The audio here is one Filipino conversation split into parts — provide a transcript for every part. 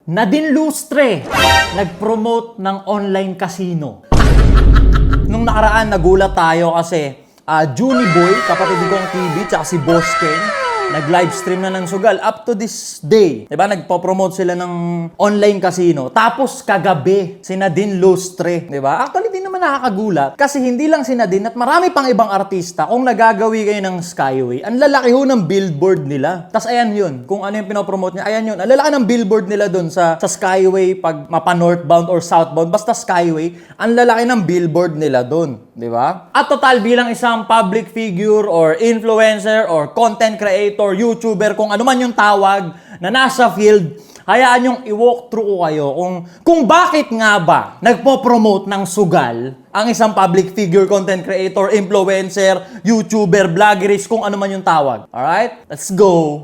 Nadine Lustre, nag-promote ng online casino. Nung nakaraan, nagulat tayo kasi Junie Boy, kapatid kong TV, tsaka si Boss Ken, nag-livestream na ng sugal. Up to this day, diba? Nagpo-promote sila ng online casino. Tapos kagabi, si Nadine Lustre, diba? Actually, di naman nakakagulat. Kasi hindi lang si Nadine at marami pang ibang artista. Kung nagagawi kayo ng Skyway, ang lalaki ho ng billboard nila. Tapos ayan yun, kung ano yung pinopromote niya, ayan yun. Ang lalaki ng billboard nila dun sa Skyway, pag mapa northbound or southbound, basta Skyway, ang lalaki ng billboard nila dun. Diba? At total, bilang isang public figure or influencer or content creator, YouTuber, kung ano man yung tawag na nasa field, hayaan yung i-walk through ko kayo kung bakit nga ba nagpo-promote ng sugal ang isang public figure, content creator, influencer, YouTuber, vloggerist, kung ano man yung tawag. Alright? Let's go!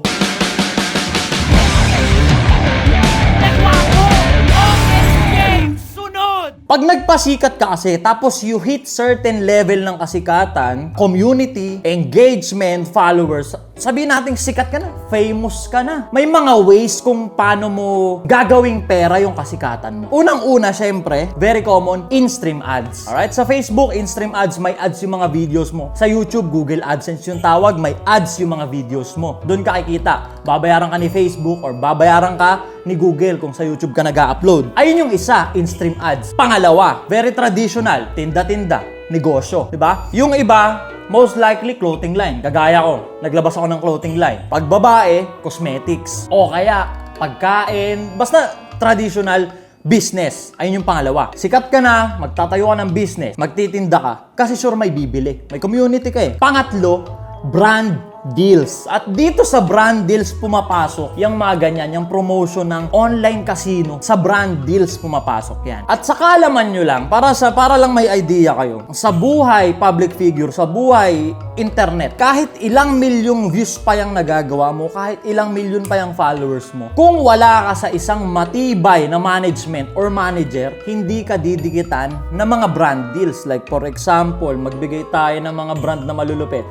Pag nagpasikat ka kasi, tapos you hit certain level ng kasikatan, community, engagement, followers, sabihin natin sikat ka na, famous ka na. May mga ways kung paano mo gagawing pera yung kasikatan mo. Unang-una, syempre, very common, in-stream ads. Alright? Sa Facebook, in-stream ads, may ads yung mga videos mo. Sa YouTube, Google AdSense yung tawag, may ads yung mga videos mo. Doon ka kikita. Babayaran ka ni Facebook or babayaran ka ni Google kung sa YouTube ka nag-upload. Ayun yung isa, in-stream ads. Pangalawa, very traditional, tinda-tinda, negosyo, di ba? Yung iba, most likely clothing line. Kagaya ko, naglabas ako ng clothing line. Pag babae, cosmetics. O kaya, pagkain, basta traditional business. Ayun yung pangalawa. Sikat ka na, magtatayo ka ng business, magtitinda ka, kasi sure may bibili. May community ka eh. Pangatlo, brand deals. At dito sa brand deals pumapasok yung mga ganyan, yung promotion ng online casino. Sa brand deals pumapasok yan. At sa kaalaman nyo lang, para lang may idea kayo, sa buhay public figure, sa buhay internet, kahit ilang milyong views pa yung nagagawa mo, kahit ilang milyon pa yung followers mo, kung wala ka sa isang matibay na management or manager, hindi ka didikitan ng mga brand deals. Like for example, magbigay tayo ng mga brand na malulupit.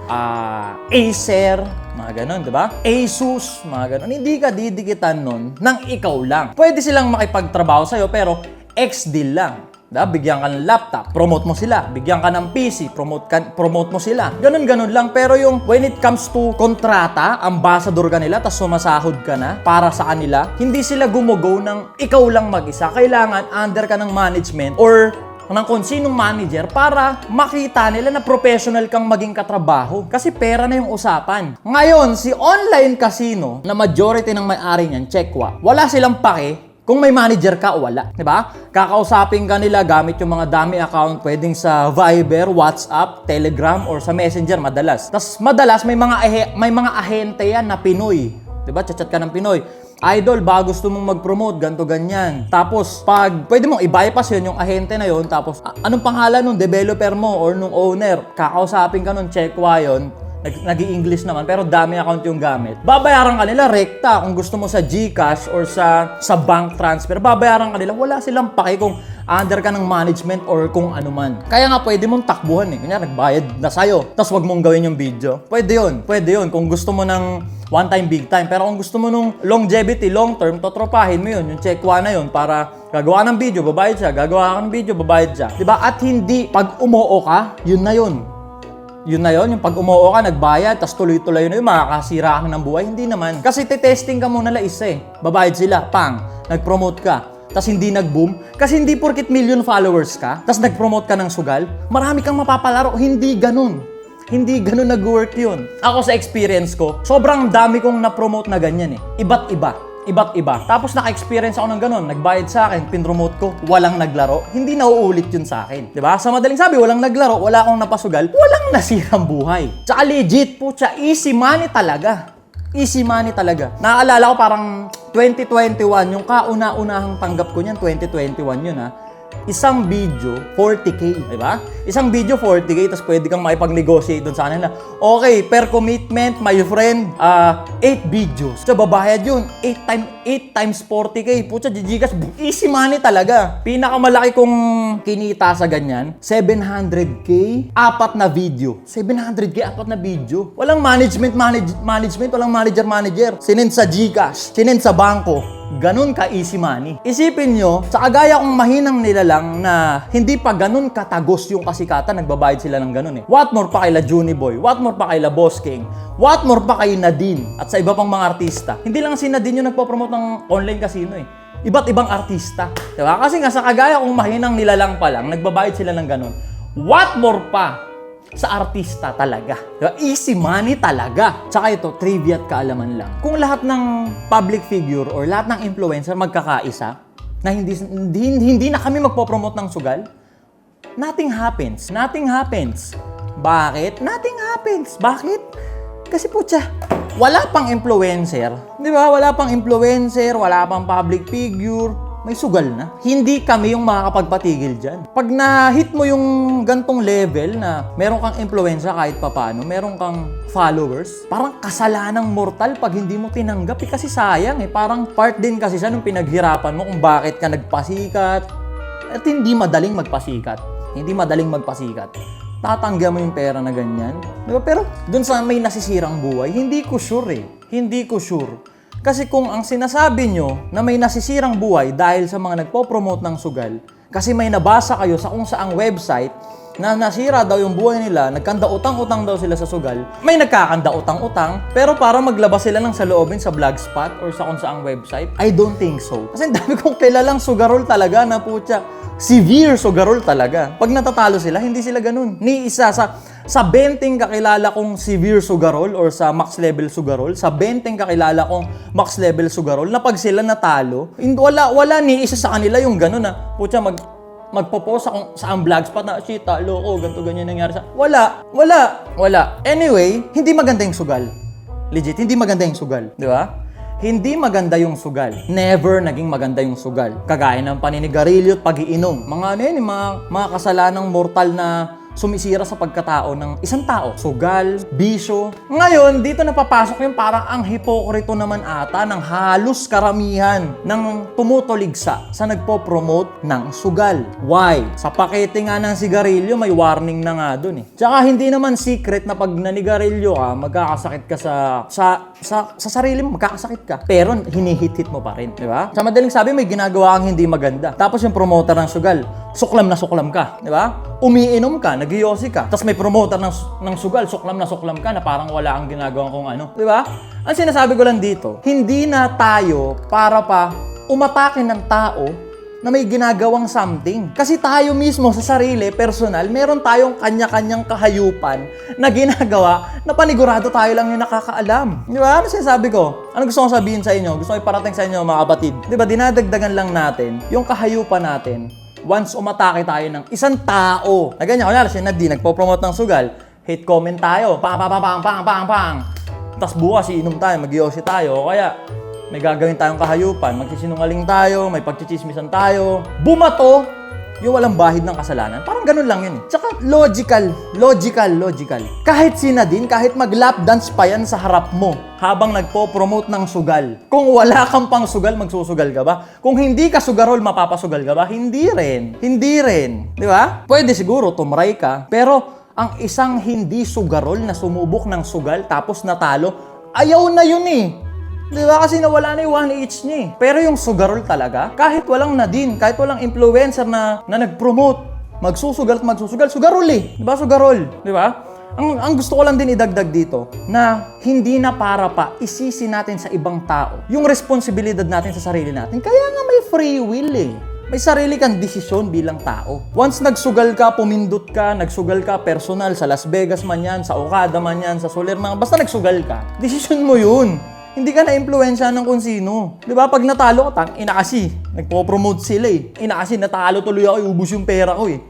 Acer, mga ganon, di ba? Asus, mga ganon. Hindi ka didikitan nun ng ikaw lang. Pwede silang makipagtrabaho sa'yo, pero ex-deal lang. Diba? Bigyan ka ng laptop, promote mo sila. Bigyan ka ng PC, promote mo sila. Ganon-ganon lang. Pero yung when it comes to kontrata, ambassador ka nila, tas sumasahod ka na para sa kanila, hindi sila gumugo ng ikaw lang mag-isa. Kailangan under ka ng management or ng kung sinong manager para makita nila na professional kang maging katrabaho. Kasi pera na yung usapan. Ngayon, si online casino, na majority ng may-ari niyan, Checkwa, wala silang pake kung may manager ka o wala. Diba? Kakausapin ka nila gamit yung mga dummy account, pwedeng sa Viber, WhatsApp, Telegram, or sa Messenger madalas. Tas madalas may mga ahente yan na Pinoy. Diba? Chat-chat ka ng Pinoy. Idol, ba gusto mong mag-promote, ganto ganyan. Tapos, pwede mong i-bypass yun, yung ahente na yun. Tapos, anong pangalan nung developer mo or nung owner? Kakausapin ka nung Checkwa yun. Nag-i-English naman, pero dami account yung gamit. Babayaran ka nila rekta kung gusto mo sa GCash or sa bank transfer. Babayaran ka nila. Wala silang pake kung under ka ng management or kung ano man. Kaya nga pwede mong takbuhan eh. Kanya nagbayad na sa'yo. Tapos wag mong gawin yung video. Pwede yun. Pwede yun. Kung gusto mo ng one time, big time. Pero kung gusto mo nung longevity, long term, totropahin mo yun. Yung Checkwa na yun para gagawa ng video, babayad siya. Gagawa ka ng video, babayad siya. Diba? At hindi, pag umuo ka, yun na yun. Yun na yun, yung pag umuo ka, nagbayad, tas tuloy-tuloy na yun, makakasira ka ng buhay. Hindi naman. Kasi testing ka muna lang isa eh. Babayad sila, pang, nag-promote ka, tas hindi nag-boom. Kasi hindi porkit million followers ka, tas nag-promote ka ng sugal, marami kang mapapalaro. Hindi ganun. Hindi ganun nag-work yun. Ako sa experience ko, sobrang dami kong na-promote na ganyan eh. Iba't iba. Tapos naka-experience ako ng ganun. Nagbayad sa akin, pinromote ko, walang naglaro. Hindi nauulit yun sa akin. Diba? Sa madaling sabi, walang naglaro, wala akong napasugal, walang nasirang buhay. Tsaka legit po, easy money talaga. Easy money talaga. Naaalala ko parang 2021, yung kauna-unahang tanggap ko niyan, 2021 yun ha. Isang video, 40K, di ba? Isang video, 40K, tapos pwede kang makipag-negotiate doon sa kanila. Okay, per commitment, my friend, 8 videos. So, babayad yun. 8 times 40K. Pucha, Gcash, easy money talaga. Pinakamalaki kong kinita sa ganyan, 700K, 4 na video. 700K, 4 na video. Walang management, walang manager. Sinend sa Gcash, sinend sa bangko. ganun ka easy money. Isipin nyo, sa kagaya kong mahinang nilalang na hindi pa ganun katagos yung kasikatan, nagbabayad sila ng ganun eh. What more pa kay Juni Boy? What more pa kay Boss King? What more pa kay Nadine? At sa iba pang mga artista. Hindi lang si Nadine yung nagpo-promote ng online casino eh. Iba't ibang artista. Diba? Kasi nga sa kagaya kong mahinang nilalang pa lang, nagbabayad sila ng ganun. What more pa sa artista talaga? Diba? Easy money talaga. Tsaka ito, trivia at kaalaman lang. Kung lahat ng public figure or lahat ng influencer magkakaisa, na hindi na kami magpo-promote ng sugal, nothing happens. Nothing happens. Bakit? Nothing happens. Bakit? Kasi putya, wala pang influencer. Di ba? Wala pang influencer, wala pang public figure, may sugal na. Hindi kami yung makakapagpatigil dyan. Pag na-hit mo yung gantong level na meron kang influencer kahit papano, meron kang followers, parang kasalanang mortal pag hindi mo tinanggap eh, kasi sayang eh. Parang part din kasi siya nung pinaghirapan mo kung bakit ka nagpasikat. At hindi madaling magpasikat. Hindi madaling magpasikat. Tatangga mo yung pera na ganyan. Diba? Pero dun sa may nasisirang buhay, hindi ko sure eh. Hindi ko sure. Kasi kung ang sinasabi nyo na may nasisirang buhay dahil sa mga nagpo-promote ng sugal, kasi may nabasa kayo sa kung saang website na nasira daw yung buhay nila, nagkanda utang-utang daw sila sa sugal, may nagkakanda utang-utang, pero para maglabas sila ng saloobin sa Blogspot or sa kung saang website, I don't think so. Kasi dami kong kilalang sugarol talaga na putya. Severe sugarol talaga. Pag natatalo sila, hindi sila ganun. Ni isa sa 20 kakilala kong severe sugarol or sa max level sugarol, sa 20 kakilala kong max level sugarol, na pag sila natalo, wala ni isa sa kanila yung ganun na, putya, magpo-post akong sa ang blogspot na, shit, talo ko, ganito, ganyan nangyari sa... Wala. Anyway, hindi maganda yung sugal. Legit, hindi maganda yung sugal. Di ba? Hindi maganda yung sugal. Never naging maganda yung sugal. Kagaya ng paninigarilyo at pag-iinom. Mga ano yun, mga kasalanang mortal na sumisira sa pagkatao ng isang tao. Sugal, bisyo. Ngayon, dito napapasok yung parang ang hipokrito naman ata ng halos karamihan ng tumutuligsa sa nagpo-promote ng sugal. Why? Sa pakete nga ng sigarilyo, may warning na nga dun eh. Tsaka hindi naman secret na pag nanigarilyo ka, magkakasakit ka sa sarili mo, magkakasakit ka. Pero hinihit-hit mo pa rin, di ba? Sa madaling sabi, may ginagawa kang hindi maganda. Tapos yung promoter ng sugal, suklam na suklam ka, di ba? Umiinom ka, nag-yosi ka. Tapos may promoter ng sugal, suklam na suklam ka na parang wala kang ginagawang kung ano. Di ba? Ang sinasabi ko lang dito, hindi na tayo para pa umatake ng tao na may ginagawang something. Kasi tayo mismo sa sarili, personal, meron tayong kanya-kanyang kahayupan na ginagawa na panigurado tayo lang yung nakakaalam. Di ba? Ano sinasabi ko? Ano gusto kong sabihin sa inyo? Gusto kong iparating sa inyo, mga kapatid. Di ba? Dinadagdagan lang natin yung kahayupan natin once umatake tayo ng isang tao. Na ganyan, kunyari, si Nadine, nagpo-promote ng sugal, hate comment tayo, pang. Tapos bukas, iinom tayo, mag-yosi tayo, o kaya may gagawin tayong kahayupan, magsisinungaling tayo, may pagchichismisan tayo, bumato, yung walang bahid ng kasalanan. Parang ganun lang yun eh. Tsaka logical. Kahit si Nadine, kahit mag-lap dance pa yan sa harap mo habang nagpo-promote ng sugal. Kung wala kang pang sugal, magsusugal ka ba? Kung hindi ka sugarol, mapapasugal ka ba? Hindi rin. Di ba? Pwede siguro, tumray ka, pero ang isang hindi sugarol na sumubok ng sugal tapos natalo, ayaw na yun eh. Di ba? Kasi nawala na yung 1H niya eh. Pero yung sugarol talaga, kahit walang Nadine, kahit walang influencer na nag-promote, magsusugal, sugarol eh. Di ba? Sugarol. Di ba? Ang gusto ko lang din idagdag dito, na hindi na para pa isisi natin sa ibang tao yung responsibilidad natin sa sarili natin. Kaya nga may free will eh. May sarili kang desisyon bilang tao. Once nagsugal ka, pumindot ka, nagsugal ka personal sa Las Vegas man yan, sa Okada man yan, sa Soler man, basta nagsugal ka, desisyon mo yun. Hindi ka na-impluwensya ng kung sino. Di ba? Pag natalo ka, ina kasi, nagpo-promote sila eh. Ina kasi, natalo tuloy ako, ubus yung pera ko eh.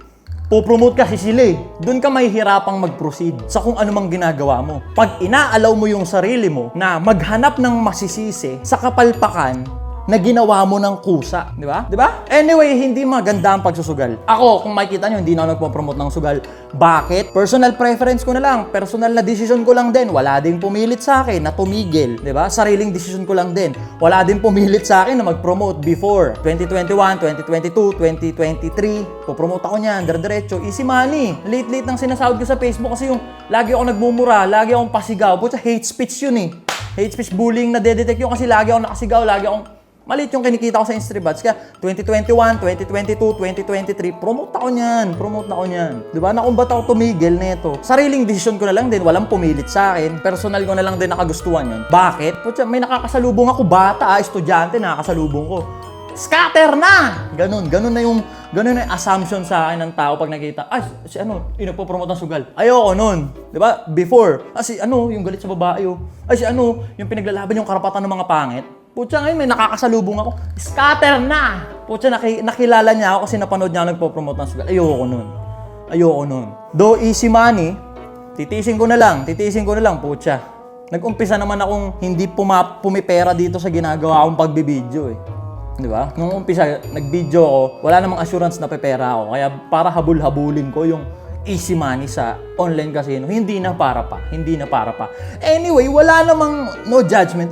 Po-promote kasi sila eh. Doon ka mahihirapang mag-proceed sa kung anumang ginagawa mo. Pag inaalaw mo yung sarili mo na maghanap ng masisisi sa kapalpakan na ginawa mo ng kusa, di ba? Di ba? Anyway, hindi maganda ang pagsusugal. Ako, kung makikita nyo, hindi na ako nagpo-promote ng sugal. Bakit? Personal preference ko na lang. Personal na decision ko lang din. Wala ding pumilit sa akin na tumigil, di ba? Sariling decision ko lang din. Wala din pumilit sa akin na mag-promote before 2021, 2022, 2023. Po-promote ako niyan, dire-diretso. Easy money. Late-late nang sinasahod ko sa Facebook kasi yung lagi ako nagmumura, lagi akong pasigaw. Puta, hate speech yun eh. Hate speech bullying na dedetect yun kasi lagi akong nakasigaw, lagi akong Maliit yung kinikita ko sa Instabots. Kaya 2021, 2022, 2023, promote ako niyan. Di ba? Nakumbat ako tumigil nito. Sariling desisyon ko na lang din, walang pumilit sa akin. Personal ko na lang din nakagustuhan yun. Bakit? Putya, may nakakasalubong ako, bata, estudyante, nakakasalubong ko. Scatter na! Ganun na yung assumption sa akin ng tao pag nakita, si inapopromote ng sugal. Ayoko nun. Di ba? Before, yung galit sa babae, yung pinaglalaban yung karapatan ng mga pangit. Putya, ngayon may nakakasalubong ako. Scatter na! Putya, nakilala niya ako kasi napanood niya ako nagpo-promote ng sugal. Ayoko nun. Though easy money, titiisin ko na lang, putya. Nag-umpisa naman akong hindi pumipera dito sa ginagawa akong pagbibideo Di ba? Nung umpisa, nag-video ako, wala namang assurance na pepera ako. Kaya para habul-habulin ko yung easy money sa online casino, hindi na para pa. Anyway, wala namang no judgment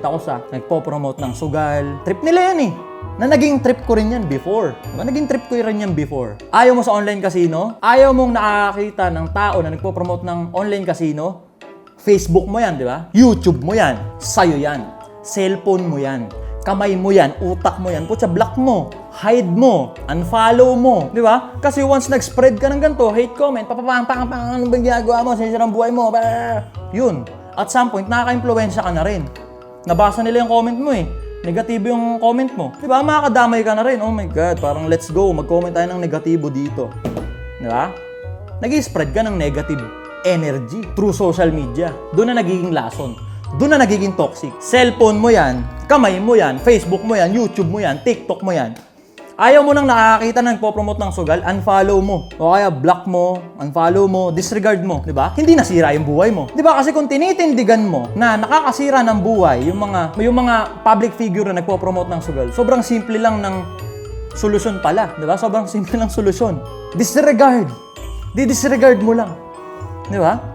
ako sa nagpo-promote ng sugal. Trip nila yan na naging trip ko rin yan before. Diba? Naging trip ko rin yan before. Ayaw mo sa online casino? Ayaw mong nakakita ng tao na nagpo-promote ng online casino? Facebook mo yan, di ba? YouTube mo yan. Sa'yo yan. Cellphone mo yan. Kamay mo yan, utak mo yan, putya, block mo, hide mo, unfollow mo, di ba? Kasi once nag-spread ka ng ganito, hate comment, ano bang ginagawa mo, sinisirang buhay mo, yun. At some point, nakaka-impluwensya ka na rin. Nabasa nila yung comment mo negatibo yung comment mo. Di ba? Makakadamay ka na rin. Oh my God, parang let's go, mag-comment tayo ng negatibo dito. Di ba? Nag-spread ka ng negative energy through social media. Doon na nagiging lason. Doon na nagiging toxic. Cellphone mo yan, kamay mo yan, Facebook mo yan, YouTube mo yan, TikTok mo yan. Ayaw mo nang nakakita na nagpo-promote ng sugal, unfollow mo. O kaya block mo, unfollow mo, disregard mo, di ba? Hindi nasira yung buhay mo. Di ba? Kasi kung tinitindigan mo na nakakasira ng buhay yung mga public figure na nagpo-promote ng sugal, sobrang simple lang ng solusyon pala, di ba? Sobrang simple ng solusyon. Disregard. Di-disregard mo lang. Di ba?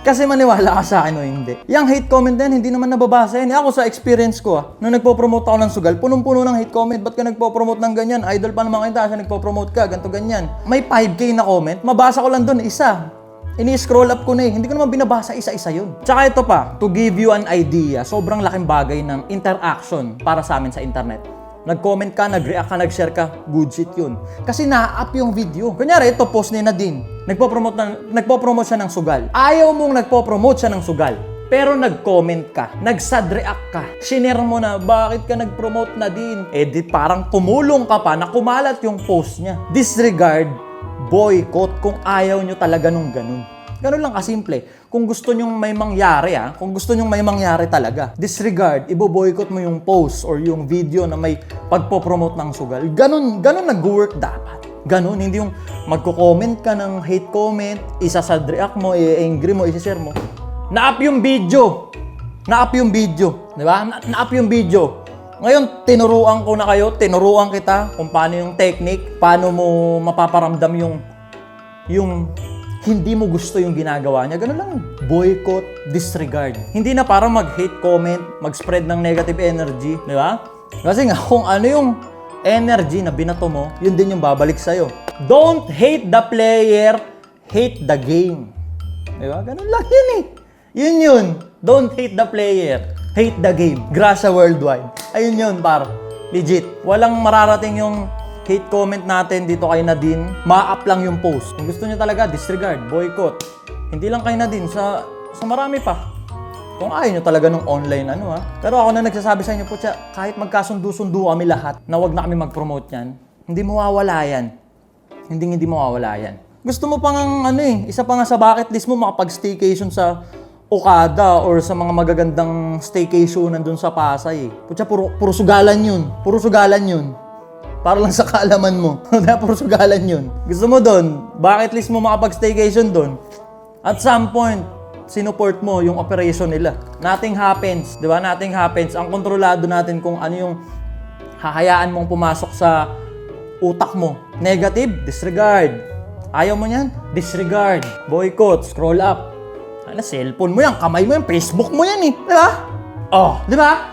Kasi maniwala ka sa akin o hindi. Yung hate comment din, hindi naman nababasa yan. Ako sa experience ko, nung nagpo-promote ako ng sugal, punong-puno ng hate comment. Ba't ka nagpo-promote ng ganyan? Idol pa naman kita, siya nagpo-promote ka, ganito ganyan. May 5K na comment, mabasa ko lang doon, isa. Ini-scroll up ko na Hindi ko naman binabasa isa-isa yun. Tsaka ito pa, to give you an idea, sobrang laking bagay ng interaction para sa amin sa internet. Nag-comment ka, nag-react ka, nag-share ka, good shit yun. Kasi na-up yung video. Kunyari, ito post ni Nadine. Nagpo-promote siya ng sugal. Ayaw mong nagpo-promote siya ng sugal. Pero nag-comment ka, nag-sad react ka. Shinare mo na, bakit ka nag-promote Nadine? Di parang tumulong ka pa na kumalat yung post niya. Disregard, boycott kung ayaw nyo talaga nung ganun. Ganun lang kasimple. Kung gusto nyong may mangyari, talaga, disregard, ibo-boycott mo yung post or yung video na may pagpo-promote ng sugal. Ganun nag-work dapat. Ganun, hindi yung magko-comment ka ng hate comment, isa-sad react mo, i-angry mo, i-share mo. Na-up yung video. Di ba? Na-up yung video. Ngayon, tinuruan kita kung paano yung technique, paano mo mapaparamdam yung hindi mo gusto yung ginagawa niya. Ganun lang. Boycott, disregard. Hindi na para mag-hate comment, mag-spread ng negative energy. Di ba? Kasi nga, kung ano yung energy na binato mo, yun din yung babalik sa'yo. Don't hate the player, hate the game. Di ba? Ganun lang yun Yun. Don't hate the player, hate the game. Gracia worldwide. Ayun yun, par. Legit. Walang mararating yung hate comment natin dito kay Nadine, ma-up lang yung post. Kung gusto niyo talaga, disregard, boycott. Hindi lang kay Nadine, sa marami pa. Kung ayaw nyo talaga nung online Pero ako na nagsasabi sa inyo po, kahit magkasundo-sundo kami lahat, na wag na kami mag-promote yan, hindi mawawala yan. Hindi mawawala yan. Gusto mo pang isa pa nga sa bucket list mo, makapag-staycation sa Okada or sa mga magagandang staycation nandun sa Pasay. Putya, puro sugalan yun. Para lang sa kaalaman mo. Puro sugalan yun. Gusto mo doon, bucket list mo makapag-staycation doon. At some point, sinuport mo yung operation nila. Nothing happens. Di ba? Nothing happens. Ang kontrolado natin kung ano yung hahayaan mong pumasok sa utak mo. Negative, disregard. Ayaw mo yan? Disregard. Boycott, scroll up. Cellphone mo yan, kamay mo yan, Facebook mo yan Di ba? Oh, di ba?